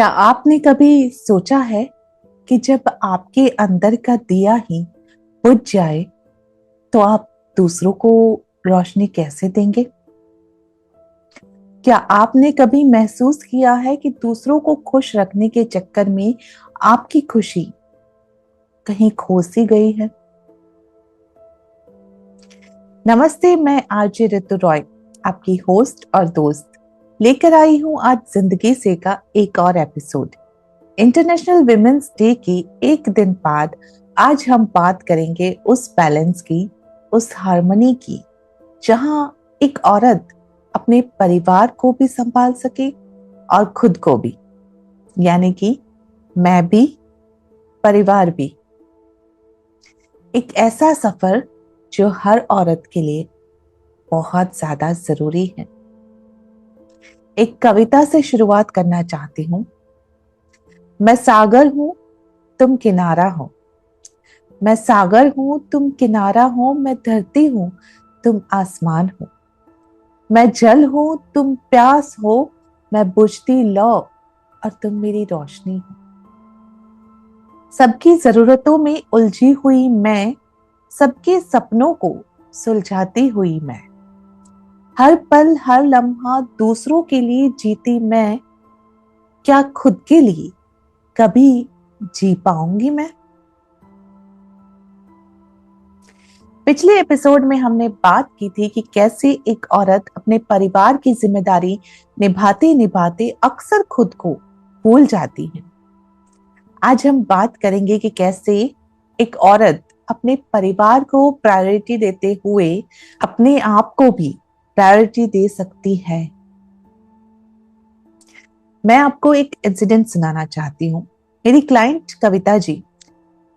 क्या आपने कभी सोचा है कि जब आपके अंदर का दिया ही बुझ जाए तो आप दूसरों को रोशनी कैसे देंगे? क्या आपने कभी महसूस किया है कि दूसरों को खुश रखने के चक्कर में आपकी खुशी कहीं खो सी गई है? नमस्ते, मैं आरजे ऋतु रॉय, आपकी होस्ट और दोस्त, लेकर आई हूं आज जिंदगी से का एक और एपिसोड। इंटरनेशनल विमेंस डे के एक दिन बाद आज हम बात करेंगे उस बैलेंस की, उस हार्मनी की, जहां एक औरत अपने परिवार को भी संभाल सके और खुद को भी, यानी कि मैं भी, परिवार भी। एक ऐसा सफर जो हर औरत के लिए बहुत ज्यादा जरूरी है। एक कविता से शुरुआत करना चाहती हूँ। मैं सागर हूं, तुम किनारा हो। मैं सागर हूं, तुम किनारा हो। मैं धरती हूं, तुम आसमान हो। मैं जल हूं, तुम प्यास हो। मैं बुझती लौ और तुम मेरी रोशनी हो। सबकी जरूरतों में उलझी हुई मैं, सबके सपनों को सुलझाती हुई मैं, हर पल हर लम्हा दूसरों के लिए जीती मैं, क्या खुद के लिए कभी जी पाऊंगी मैं? पिछले एपिसोड में हमने बात की थी कि कैसे एक औरत अपने परिवार की जिम्मेदारी निभाते निभाते अक्सर खुद को भूल जाती है। आज हम बात करेंगे कि कैसे एक औरत अपने परिवार को प्रायोरिटी देते हुए अपने आप को भी प्रायोरिटी दे सकती है। मैं आपको एक इंसिडेंट सुनाना चाहती हूँ। मेरी क्लाइंट कविता जी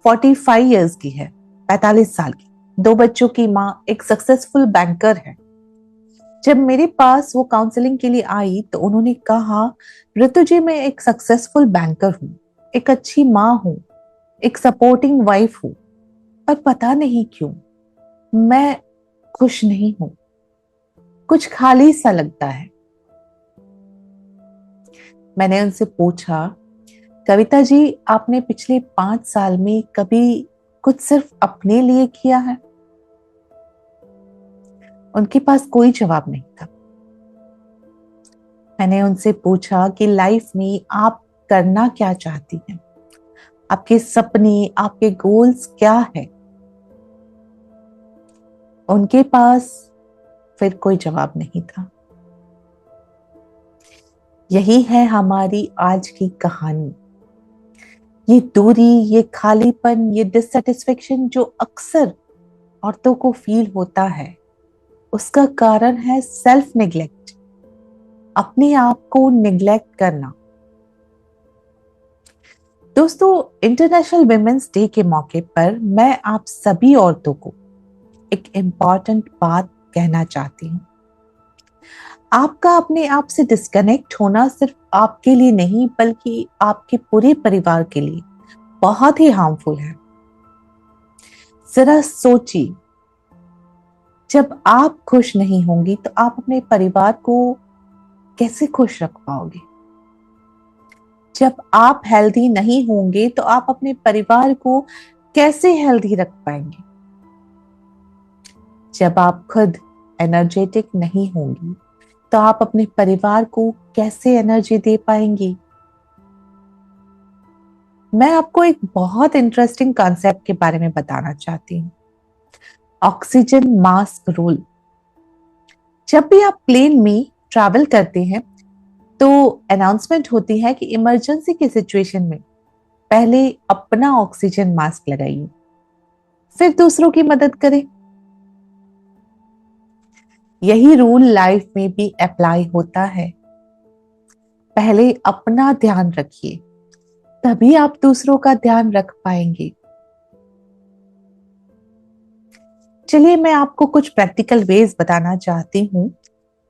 45 इयर्स की है, 45 साल की, 2 बच्चों की माँ, एक सक्सेसफुल बैंकर है। जब मेरे पास वो काउंसलिंग के लिए आई तो उन्होंने कहा, ऋतु जी मैं एक सक्सेसफुल बैंकर हूँ, एक अच्छी माँ हूँ, एक सपोर्टिंग वाइफ हूँ, पर पता नहीं क्यों मैं खुश नहीं हूँ, कुछ खाली सा लगता है। मैंने उनसे पूछा, कविता जी आपने पिछले 5 साल में कभी कुछ सिर्फ अपने लिए किया है? उनके पास कोई जवाब नहीं था। मैंने उनसे पूछा कि लाइफ में आप करना क्या चाहती हैं? आपके सपने, आपके गोल्स क्या है? उनके पास फिर कोई जवाब नहीं था। यही है हमारी आज की कहानी। ये दूरी, ये खालीपन, ये डिससेटिस्फेक्शन जो अक्सर औरतों को फील होता है, उसका कारण है सेल्फ निग्लेक्ट, अपने आप को निग्लेक्ट करना। दोस्तों, इंटरनेशनल विमेंस डे के मौके पर मैं आप सभी औरतों को एक इम्पॉर्टेंट बात कहना चाहती हूँ। आपका अपने आप से डिस्कनेक्ट होना सिर्फ आपके लिए नहीं बल्कि आपके पूरे परिवार के लिए बहुत ही हार्मफुल है। जरा सोचिए, जब आप खुश नहीं होंगी तो आप अपने परिवार को कैसे खुश रख पाओगे? जब आप हेल्दी नहीं होंगे तो आप अपने परिवार को कैसे हेल्दी रख पाएंगे? जब आप खुद एनर्जेटिक नहीं होंगी तो आप अपने परिवार को कैसे एनर्जी दे पाएंगी? मैं आपको एक बहुत इंटरेस्टिंग कॉन्सेप्ट के बारे में बताना चाहती हूँ, ऑक्सीजन मास्क रूल। जब भी आप प्लेन में ट्रैवल करते हैं तो अनाउंसमेंट होती है कि इमरजेंसी की सिचुएशन में पहले अपना ऑक्सीजन मास्क लगाइए, फिर दूसरों की मदद करें। यही रूल लाइफ में भी अप्लाई होता है। पहले अपना ध्यान रखिए, तभी आप दूसरों का ध्यान रख पाएंगे। चलिए मैं आपको कुछ प्रैक्टिकल वेज बताना चाहती हूँ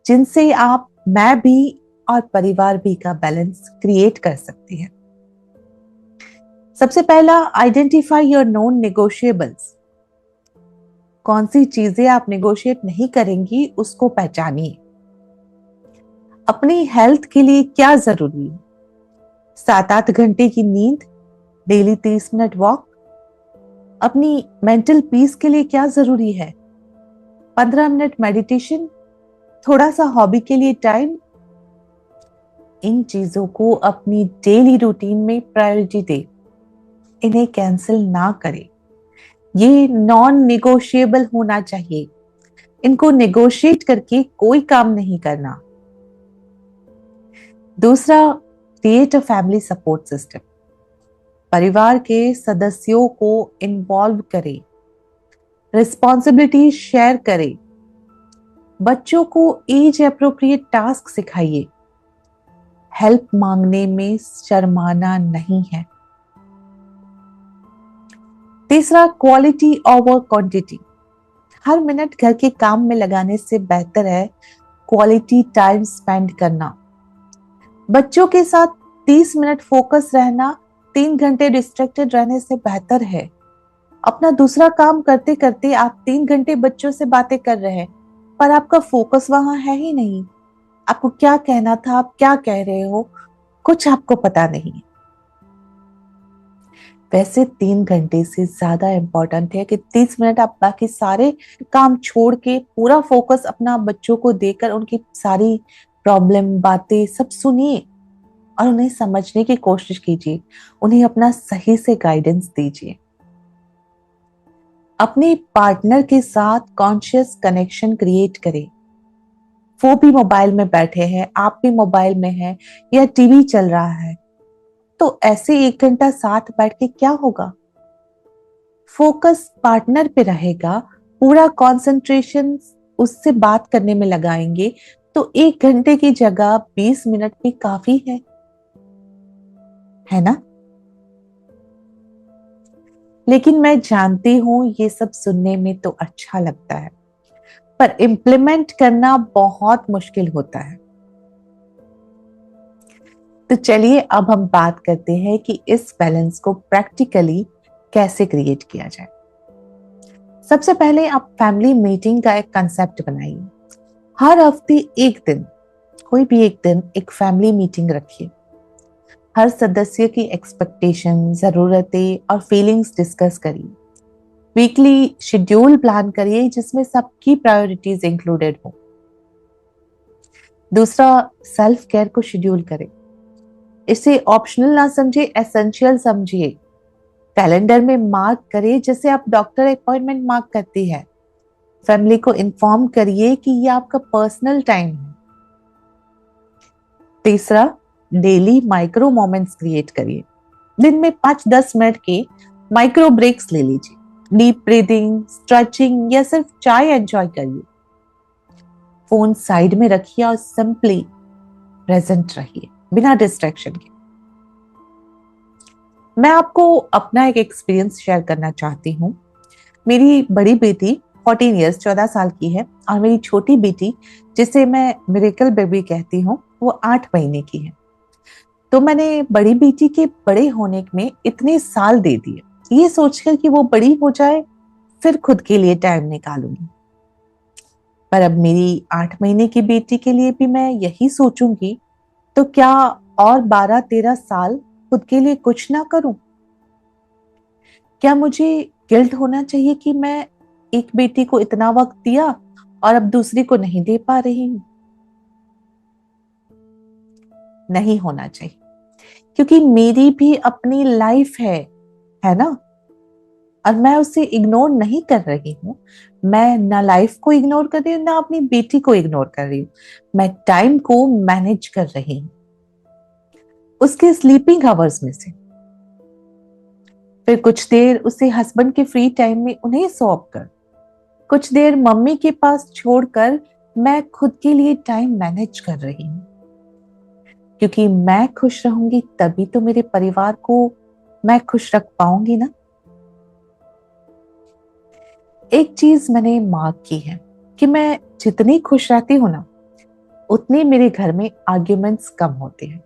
जिनसे आप, मैं भी और परिवार भी का बैलेंस क्रिएट कर सकते हैं। सबसे पहला, आइडेंटिफाई योर नॉन नेगोशिएबल्स। कौन सी चीजें आप नेगोशिएट नहीं करेंगी उसको पहचानिए। अपनी हेल्थ के लिए क्या जरूरी है, 7-8 घंटे की नींद, डेली 30 मिनट वॉक, अपनी मेंटल पीस के लिए क्या जरूरी है, 15 मिनट मेडिटेशन, थोड़ा सा हॉबी के लिए टाइम। इन चीजों को अपनी डेली रूटीन में प्रायोरिटी दे, इन्हें कैंसिल ना करे। ये नॉन निगोशिएबल होना चाहिए। इनको नेगोशिएट करके कोई काम नहीं करना। दूसरा, create a family support system. परिवार के सदस्यों को इन्वॉल्व करें, रिस्पॉन्सिबिलिटी शेयर करें, बच्चों को एज अप्रोप्रिएट टास्क सिखाइए, हेल्प मांगने में शर्माना नहीं है। तीसरा, क्वालिटी ओवर क्वांटिटी। हर मिनट घर के काम में लगाने से बेहतर है क्वालिटी टाइम स्पेंड करना। बच्चों के साथ 30 मिनट फोकस रहना 3 घंटे डिस्ट्रैक्टेड रहने से बेहतर है। अपना दूसरा काम करते करते आप 3 घंटे बच्चों से बातें कर रहे हैं, पर आपका फोकस वहां है ही नहीं। आपको क्या कहना था, आप क्या कह रहे हो, कुछ आपको पता नहीं। वैसे 3 घंटे से ज्यादा इंपॉर्टेंट है कि 30 मिनट आप बाकी सारे काम छोड़ के पूरा फोकस अपना बच्चों को देकर उनकी सारी प्रॉब्लम बातें सब सुनिए और उन्हें समझने की कोशिश कीजिए। उन्हें अपना सही से गाइडेंस दीजिए। अपने पार्टनर के साथ कॉन्शियस कनेक्शन क्रिएट करें। वो भी मोबाइल में बैठे हैं, आप भी मोबाइल में हैं या टीवी चल रहा है, तो ऐसे 1 घंटा साथ बैठ के क्या होगा? फोकस पार्टनर पे रहेगा, पूरा कंसंट्रेशन उससे बात करने में लगाएंगे, तो 1 घंटे की जगह 20 मिनट भी काफी है ना? लेकिन मैं जानती हूं ये सब सुनने में तो अच्छा लगता है, पर इम्प्लीमेंट करना बहुत मुश्किल होता है। तो चलिए अब हम बात करते हैं कि इस बैलेंस को प्रैक्टिकली कैसे क्रिएट किया जाए। सबसे पहले आप फैमिली मीटिंग का एक कंसेप्ट बनाइए। हर हफ्ते एक दिन, कोई भी एक दिन एक फैमिली मीटिंग रखिए। हर सदस्य की एक्सपेक्टेशन, जरूरतें और फीलिंग्स डिस्कस करिए। वीकली शेड्यूल प्लान करिए जिसमें सबकी प्रायोरिटीज इंक्लूडेड हो। दूसरा, सेल्फ केयर को शेड्यूल करें। इसे ऑप्शनल ना समझिए, एसेंशियल समझिए। कैलेंडर में मार्क करिए जैसे आप डॉक्टर अपॉइंटमेंट मार्क करती है। फैमिली को इन्फॉर्म करिए कि ये आपका पर्सनल टाइम है। तीसरा, डेली माइक्रो मोमेंट्स क्रिएट करिए। दिन में 5-10 मिनट के माइक्रो ब्रेक्स ले लीजिए। डीप ब्रीदिंग, स्ट्रेचिंग या सिर्फ चाय एंजॉय करिए। फोन साइड में रखिए और सिंपली प्रेजेंट रहिए बिना डिस्ट्रैक्शन के। मैं आपको अपना एक एक्सपीरियंस शेयर करना चाहती हूँ। मेरी बड़ी बेटी 14 साल की है और मेरी छोटी बेटी, जिसे मैं मिरेकल बेबी कहती हूँ, वो 8 महीने की है। तो मैंने बड़ी बेटी के बड़े होने में इतने साल दे दिए, ये सोचकर कि वो बड़ी हो जाए फिर खुद के लिए टाइम निकालूंगी। पर अब मेरी 8 महीने की बेटी के लिए भी मैं यही सोचूंगी, तो क्या और 12-13 साल खुद के लिए कुछ ना करूं? क्या मुझे गिल्ट होना चाहिए कि मैं एक बेटी को इतना वक्त दिया और अब दूसरी को नहीं दे पा रही हूं? नहीं होना चाहिए, क्योंकि मेरी भी अपनी लाइफ है ना? और मैं उसे इग्नोर नहीं कर रही हूँ। मैं ना लाइफ को इग्नोर कर रही हूँ ना अपनी बेटी को इग्नोर कर रही हूँ। मैं टाइम को मैनेज कर रही हूँ उसके स्लीपिंग आवर्स में से। फिर कुछ देर उसे हस्बैंड के फ्री टाइम में उन्हें सौंप कर, कुछ देर मम्मी के पास छोड़कर मैं खुद के लिए टाइम मैनेज कर रही हूँ। क्योंकि मैं खुश रहूंगी तभी तो मेरे परिवार को मैं खुश रख पाऊंगी ना। एक चीज मैंने मार्क की है कि मैं जितनी खुश रहती हूँ ना, उतने मेरे घर में आर्ग्यूमेंट्स कम होते हैं।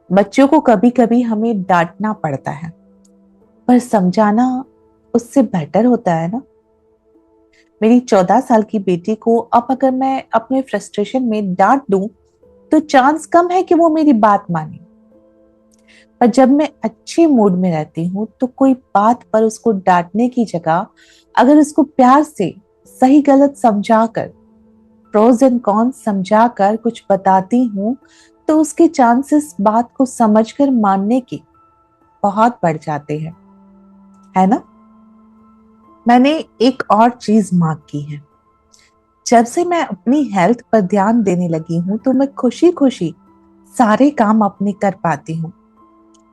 बच्चों को कभी कभी हमें डांटना पड़ता है, पर समझाना उससे बेटर होता है ना। मेरी 14 साल की बेटी को अब अगर मैं अपने फ्रस्ट्रेशन में डांट दूं तो चांस कम है कि वो मेरी बात माने। पर जब मैं अच्छे मूड में रहती हूँ तो कोई बात पर उसको डांटने की जगह अगर उसको प्यार से सही गलत समझाकर, प्रोज एंड कॉन्स समझाकर कुछ बताती हूँ, तो उसके चांसेस बात को समझकर मानने के बहुत बढ़ जाते हैं, है ना। मैंने एक और चीज मार्क की है। जब से मैं अपनी हेल्थ पर ध्यान देने लगी हूँ तो मैं खुशी खुशी सारे काम अपने कर पाती हूँ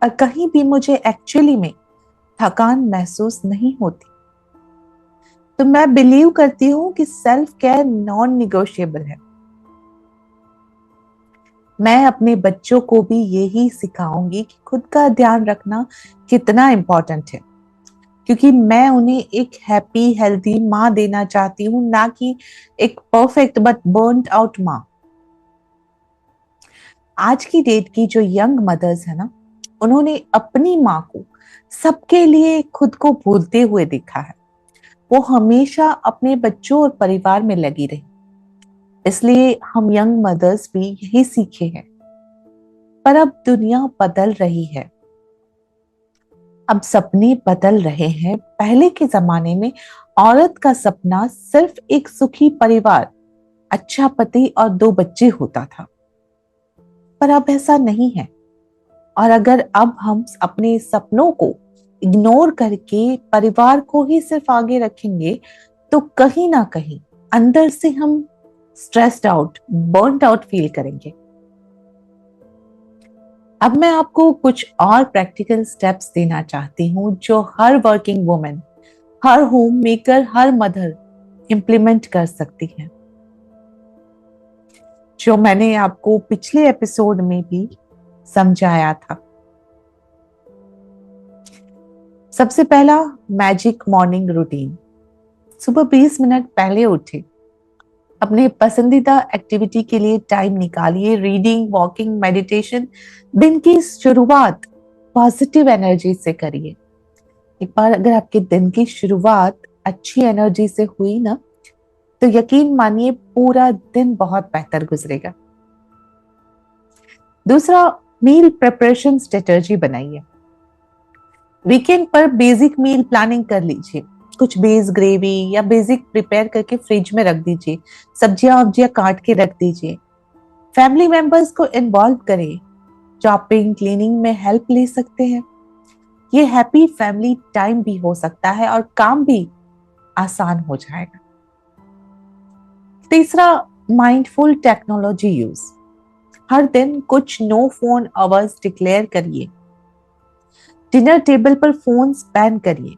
और कहीं भी मुझे एक्चुअली में थकान महसूस नहीं होती। तो मैं बिलीव करती हूँ कि सेल्फ केयर नॉन निगोशिएबल है। मैं अपने बच्चों को भी यही सिखाऊंगी कि खुद का ध्यान रखना कितना इम्पोर्टेंट है, क्योंकि मैं उन्हें एक हैप्पी हेल्दी माँ देना चाहती हूँ, ना कि एक परफेक्ट बट बर्न्ड आउट माँ। आज की डेट की जो यंग मदर्स है ना, उन्होंने अपनी माँ को सबके लिए खुद को भूलते हुए देखा है। वो हमेशा अपने बच्चों और परिवार में लगी रही। इसलिए हम यंग मदर्स भी यही सीखे हैं। पर अब दुनिया बदल रही है, अब सपने बदल रहे हैं। पहले के जमाने में औरत का सपना सिर्फ एक सुखी परिवार, अच्छा पति और 2 बच्चे होता था। पर अब ऐसा नहीं है। और अगर अब हम अपने सपनों को इग्नोर करके परिवार को ही सिर्फ आगे रखेंगे तो कहीं ना कहीं अंदर से हम stressed out, burned out feel करेंगे। अब मैं आपको कुछ और प्रैक्टिकल स्टेप्स देना चाहती हूँ जो हर वर्किंग वुमेन, हर होम मेकर, हर मदर इंप्लीमेंट कर सकती है, जो मैंने आपको पिछले एपिसोड में भी समझाया था। सबसे पहला, मैजिक मॉर्निंग रूटीन। सुबह 20 मिनट पहले उठे, अपने पसंदीदा एक्टिविटी के लिए टाइम निकालिए। Reading, walking, meditation. दिन की शुरुआत पॉजिटिव एनर्जी से करिए। एक बार अगर आपके दिन की शुरुआत अच्छी एनर्जी से हुई ना, तो यकीन मानिए पूरा दिन बहुत बेहतर गुजरेगा। दूसरा, मील प्रिपरेशन स्ट्रेटजी बनाइए। वीकेंड पर बेसिक मील प्लानिंग कर लीजिए। कुछ बेस ग्रेवी या बेसिक प्रिपेयर करके फ्रिज में रख दीजिए। सब्जियां वब्जियां काट के रख दीजिए। फैमिली मेंबर्स को इन्वॉल्व करें, चॉपिंग क्लीनिंग में हेल्प ले सकते हैं। ये हैप्पी फैमिली टाइम भी हो सकता है और काम भी आसान हो जाएगा। तीसरा, माइंडफुल टेक्नोलॉजी यूज। हर दिन कुछ नो फोन आवर्स डिक्लेयर करिए। डिनर टेबल पर फोन बैन करिए।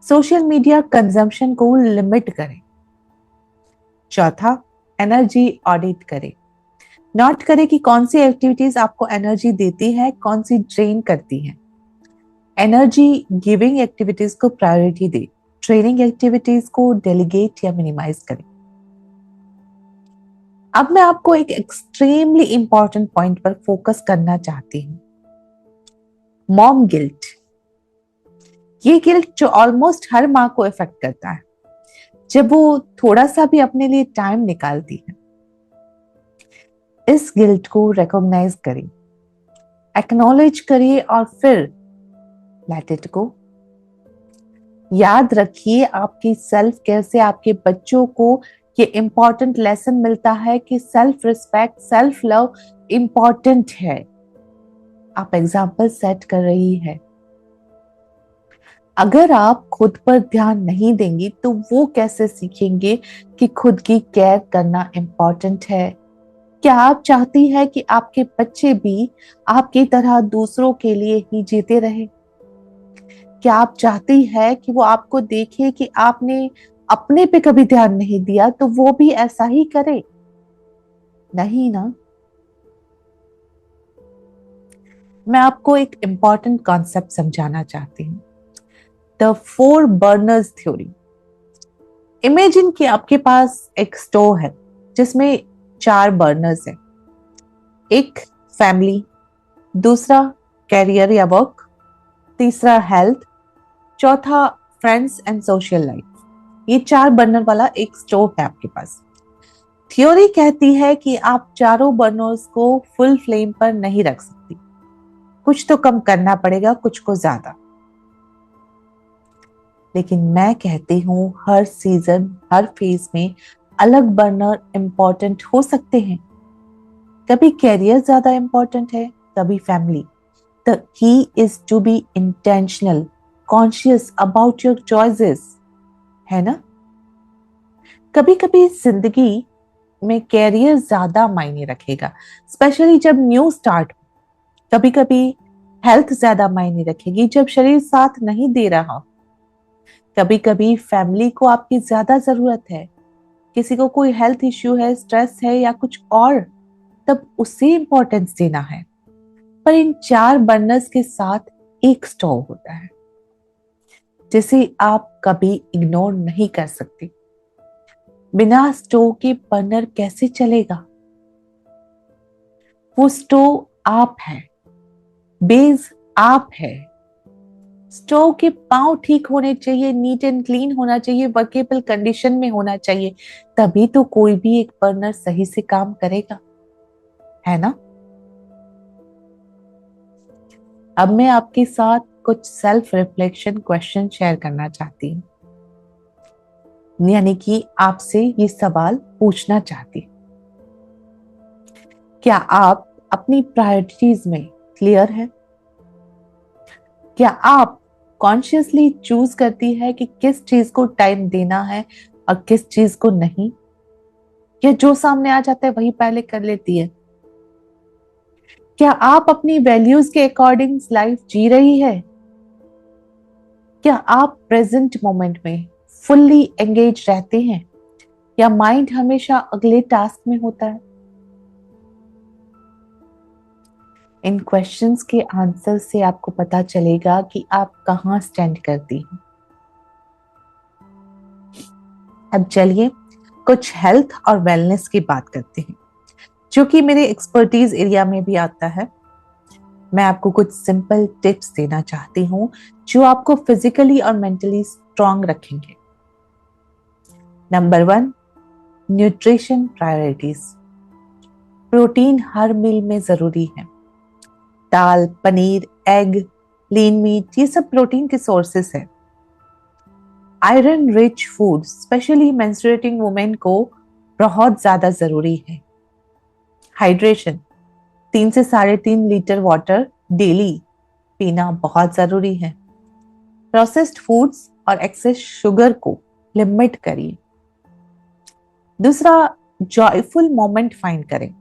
सोशल मीडिया कंजम्पशन को लिमिट करें। चौथा, एनर्जी ऑडिट करें। नोट करें कि कौन सी एक्टिविटीज आपको एनर्जी देती है, कौन सी ड्रेन करती है। एनर्जी गिविंग एक्टिविटीज को प्रायोरिटी दे। ट्रेनिंग एक्टिविटीज को डेलीगेट या मिनिमाइज करें। अब मैं आपको एक एक्सट्रीमली इंपॉर्टेंट पॉइंट पर फोकस करना चाहती हूँ, मॉम गिल्ट। ये गिल्ट जो ऑलमोस्ट हर माँ को इफेक्ट करता है जब वो थोड़ा सा भी अपने लिए टाइम निकालती है। इस गिल्ट को रिकॉग्नाइज करें, एक्नॉलेज करिए और फिर लेट इट गो। याद रखिए, आपकी सेल्फ केयर से आपके बच्चों को ये इंपॉर्टेंट लेसन मिलता है कि self respect, self love important है। आप एग्जाम्पल सेट कर रही है। अगर आप खुद पर ध्यान नहीं देंगी तो वो कैसे सीखेंगे कि खुद की केयर करना इंपॉर्टेंट है। क्या आप चाहती है कि आपके बच्चे भी आपकी तरह दूसरों के लिए ही जीते रहे? क्या आप चाहती है कि वो आपको देखे कि आपने अपने पे कभी ध्यान नहीं दिया तो वो भी ऐसा ही करे? नहीं ना। मैं आपको एक इंपॉर्टेंट कॉन्सेप्ट समझाना चाहती हूँ, द 4 बर्नर्स थ्योरी। इमेजिन कि आपके पास एक स्टोव है जिसमें 4 बर्नर्स हैं। एक, फैमिली। दूसरा, कैरियर या वर्क। तीसरा, हेल्थ। चौथा, फ्रेंड्स एंड सोशल लाइफ। ये 4 बर्नर वाला एक स्टोव है आपके पास। थ्योरी कहती है कि आप चारों बर्नर्स को फुल फ्लेम पर नहीं रख सकती, कुछ तो कम करना पड़ेगा, कुछ को ज्यादा। लेकिन मैं कहती हूँ हर सीजन, हर फेज में अलग बर्नर इंपॉर्टेंट हो सकते हैं। कभी कैरियर ज्यादा इंपॉर्टेंट है, कभी family. The key is to be intentional, conscious about your choices, है ना? कभी कभी जिंदगी में कैरियर ज्यादा मायने रखेगा, स्पेशली जब न्यू स्टार्ट। कभी कभी हेल्थ ज्यादा मायने रखेगी जब शरीर साथ नहीं दे रहा। कभी कभी फैमिली को आपकी ज्यादा जरूरत है, किसी को कोई हेल्थ इश्यू है, स्ट्रेस है या कुछ और, तब उसे इंपॉर्टेंस देना है। पर इन चार बर्नर्स के साथ एक स्टोव होता है जिसे आप कभी इग्नोर नहीं कर सकते। बिना स्टोव के बर्नर कैसे चलेगा? वो स्टोव आप है, बेस आप है। स्टोव के पांव ठीक होने चाहिए, नीट एंड क्लीन होना चाहिए, वर्केबल कंडीशन में होना चाहिए, तभी तो कोई भी एक बर्नर सही से काम करेगा, है ना? अब मैं आपके साथ कुछ सेल्फ रिफ्लेक्शन क्वेश्चन शेयर करना चाहती हूँ, यानी कि आपसे ये सवाल पूछना चाहती हूँ। क्या आप अपनी प्रायोरिटीज में क्लियर है? क्या आप कॉन्शियसली चूज करती है कि किस चीज को टाइम देना है और किस चीज को नहीं? या जो सामने आ जाता है वही पहले कर लेती है? क्या आप अपनी वैल्यूज के अकॉर्डिंग लाइफ जी रही है? क्या आप प्रेजेंट मोमेंट में फुल्ली एंगेज रहते हैं या माइंड हमेशा अगले टास्क में होता है? इन क्वेश्चंस के आंसर से आपको पता चलेगा कि आप कहां स्टैंड करती हैं। अब चलिए कुछ हेल्थ और वेलनेस की बात करते हैं, जो कि मेरे एक्सपर्टीज एरिया में भी आता है। मैं आपको कुछ सिंपल टिप्स देना चाहती हूँ जो आपको फिजिकली और मेंटली स्ट्रांग रखेंगे। Number 1, nutrition priorities. प्रोटीन हर मील में जरूरी है। दाल, पनीर, एग, लीन मीट, ये सब प्रोटीन के सोर्सेस है। Iron rich food specially menstruating women को बहुत ज्यादा जरूरी है। हाइड्रेशन, 3 से 3.5 लीटर वाटर डेली पीना बहुत जरूरी है। प्रोसेस्ड फूड्स और एक्सेस शुगर को लिमिट करिए। दूसरा, जॉयफुल मोमेंट फाइंड करें।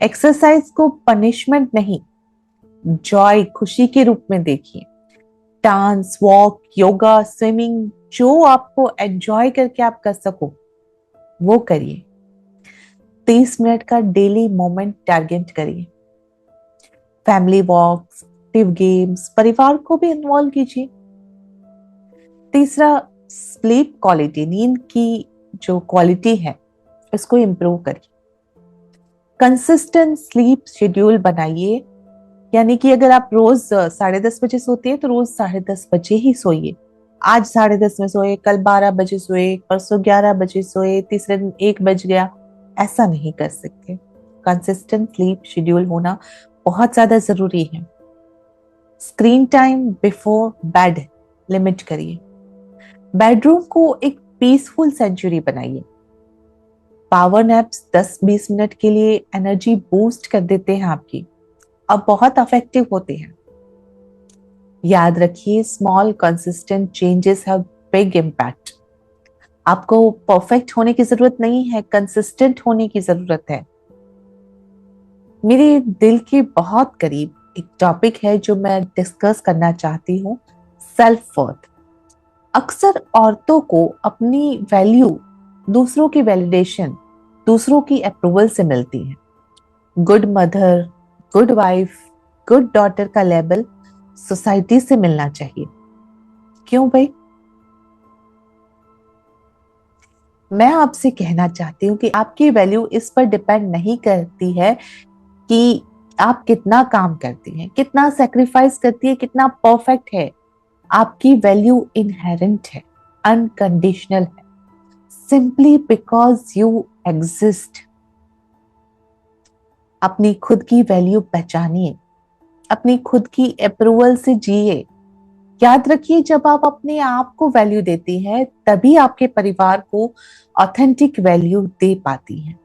एक्सरसाइज को पनिशमेंट नहीं, जॉय, खुशी के रूप में देखिए। डांस, वॉक, योगा, स्विमिंग, जो आपको एंजॉय करके आप कर सको वो करिए। 30 मिनट का डेली मोमेंट टारगेट करिए। फैमिली वॉक्स, एक्टिव गेम्स, परिवार को भी इन्वॉल्व कीजिए। तीसरा, स्लीप क्वालिटी, नींद की जो क्वालिटी है उसको इम्प्रूव करिए। कंसिस्टेंट स्लीप शेड्यूल बनाइए, यानी कि अगर आप रोज 10:30 बजे सोते हैं तो रोज 10:30 बजे ही सोइए। आज 10:30 में सोए, कल 12 बजे सोए, परसों 11 बजे सोए, तीसरे दिन 1 बज गया, ऐसा नहीं कर सकते। कंसिस्टेंट स्लीप शेड्यूल होना बहुत ज्यादा जरूरी है। Screen time before bed limit करिए। बेडरूम को एक पीसफुल सेंचुरी बनाइए। पावर नैप्स 10-20 मिनट के लिए एनर्जी बूस्ट कर देते हैं आपकी, अब बहुत इफेक्टिव होते हैं। याद रखिए, small consistent changes have big impact. आपको परफेक्ट होने की जरूरत नहीं है, कंसिस्टेंट होने की जरूरत है। मेरे दिल के बहुत करीब एक टॉपिक है जो मैं डिस्कस करना चाहती हूँ, सेल्फ वर्थ। अक्सर औरतों को अपनी वैल्यू दूसरों की वैलिडेशन, दूसरों की अप्रूवल से मिलती है। Good mother, good wife, good daughter का लेबल सोसाइटी से मिलना चाहिए। क्यों भाई? मैं आपसे कहना चाहती हूँ कि आपकी वैल्यू इस पर डिपेंड नहीं करती है कि आप कितना काम करती हैं, कितना सेक्रीफाइस करती है, कितना परफेक्ट है। आपकी वैल्यू इनहेरेंट है, अनकंडीशनल है, सिंपली बिकॉज यू एग्जिस्ट। अपनी खुद की वैल्यू पहचानिए, अपनी खुद की अप्रूवल से जिए। याद रखिए, जब आप अपने आप को वैल्यू देती हैं तभी आपके परिवार को ऑथेंटिक वैल्यू दे पाती हैं।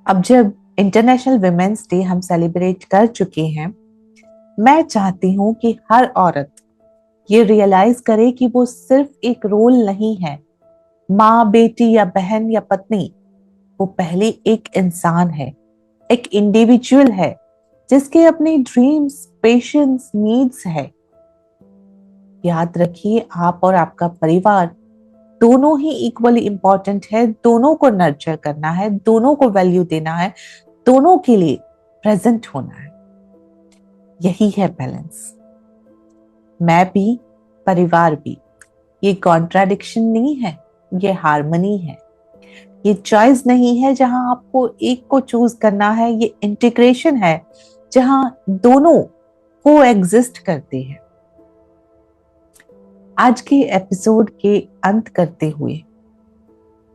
अब जब इंटरनेशनल वुमेन्स डे हम सेलिब्रेट कर चुके हैं, मैं चाहती हूं कि हर औरत ये रियलाइज करे कि वो सिर्फ एक रोल नहीं है, माँ, बेटी या बहन या पत्नी। वो पहले एक इंसान है, एक इंडिविजुअल है जिसके अपने ड्रीम्स, पेशेंस, नीड्स है। याद रखिए, आप और आपका परिवार दोनों ही इक्वली इंपॉर्टेंट है। दोनों को नर्चर करना है, दोनों को वैल्यू देना है, दोनों के लिए प्रेजेंट होना है। यही है बैलेंस। मैं भी, परिवार भी। ये कॉन्ट्राडिक्शन नहीं है, ये हार्मनी है। ये चॉइस नहीं है जहां आपको एक को चूज करना है, ये इंटीग्रेशन है जहां दोनों को एग्जिस्ट करते हैं। आज के एपिसोड के अंत करते हुए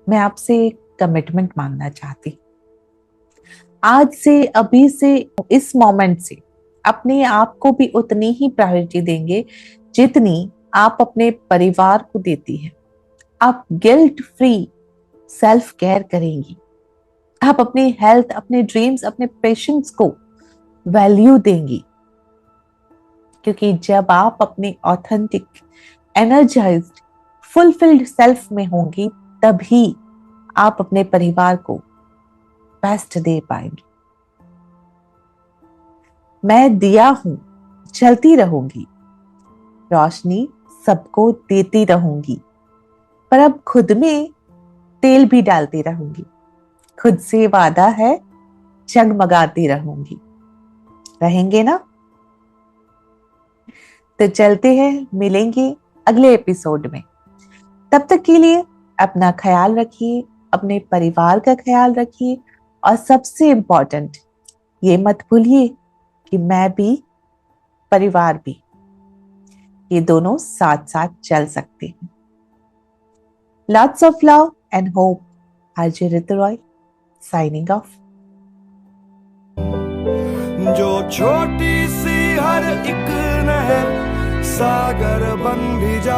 मैं आपसे एक कमिटमेंट मांगना चाहती। आज से, अभी से, इस मोमेंट से अपने आप को भी उतनी ही प्रायोरिटी देंगे जितनी आप अपने परिवार को देती है। आप गिल्ट फ्री सेल्फ केयर करेंगी। आप अपनी हेल्थ, अपने ड्रीम्स, अपने पेशेंट्स को वैल्यू देंगी। क्योंकि जब आप अपने ऑथेंटिक, एनर्जाइज्ड, फुलफिल्ड सेल्फ में होंगी तभी आप अपने परिवार को बेस्ट दे पाएंगे। मैं दिया हूं, जलती रहूंगी, रोशनी सबको देती रहूंगी, पर अब खुद में तेल भी डालती रहूंगी। खुद से वादा है, जगमगाती रहूंगी। रहेंगे ना? तो चलते हैं, मिलेंगे अगले एपिसोड में। तब तक के लिए अपना ख्याल रखिए, अपने परिवार का ख्याल रखिए, और सबसे इंपॉर्टेंट ये मत भूलिए कि मैं भी, परिवार भी, ये दोनों साथ साथ चल सकते हैं। Lots of love and hope. RJ Ritu Roy, signing off. जो छोटी सी हर एक नहर सागर बन भी जा